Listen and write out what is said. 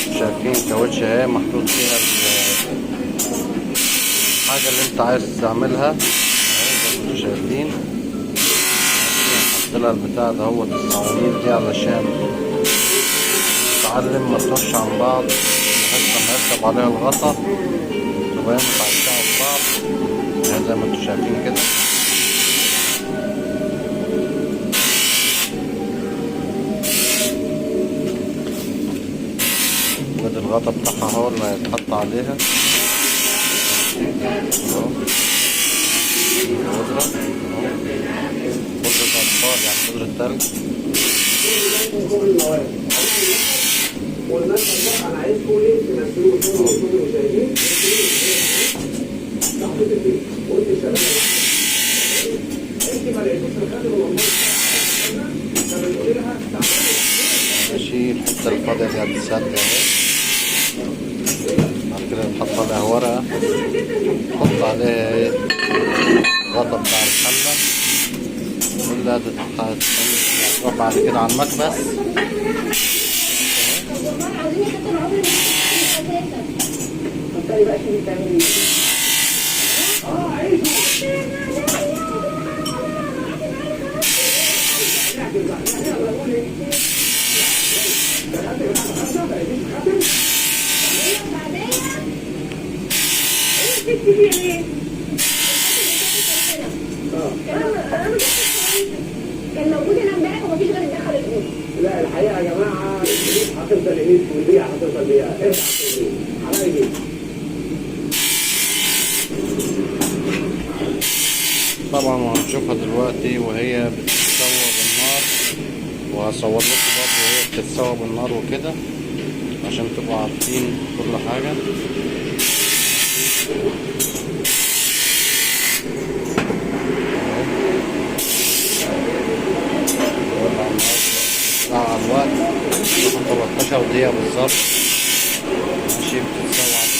شايفين كاوتش اهي محطوط فيها الحاجة اللي انت عايز تعملها اهي زي ما انتوا شايفين. هحط لها البتاع ده هو الصواميل دي علشان تتعلم ما تروحش عن بعض، بحيث لما يركب عليها الغطا تبقى متعلقة ببعض اهي زي ما انتوا شايفين كده. وادي الغطا بتاعها هو اللي هيتحط عليها اهو. بودرة اهو، بودرة أطفال يعني بودرة تلج. والمثل انا عايزكم ليه تنزلوا صور وصور مشاهدين صاحبتي فيه قلت الشباب انت ما لقيتوش الخاتم والله فبتقولي لها ماشي. الحتة الفاضية دي هتتسد اهي. بعد كده نحط عليها ورقة، نحط عليها ايه الغطا بتاع الحلة، كلها تروح بعد كده على المكبس. كان موجود هنا امبارح ومفيش غير الدخل الاولى. لا الحقيقه يا جماعه الفلوس هتفضل ايه والبيع هتفضل بيع ارجع تاني حبايبي. طبعا هنشوفها دلوقتي وهي بتتسوى بالنار، وهصور لكم برضه وهي بتتسوى بالنار وكده عشان تبقوا عارفين كل حاجة. على الوقت 13 دقيقة بالظبط. ماشي بتتسوى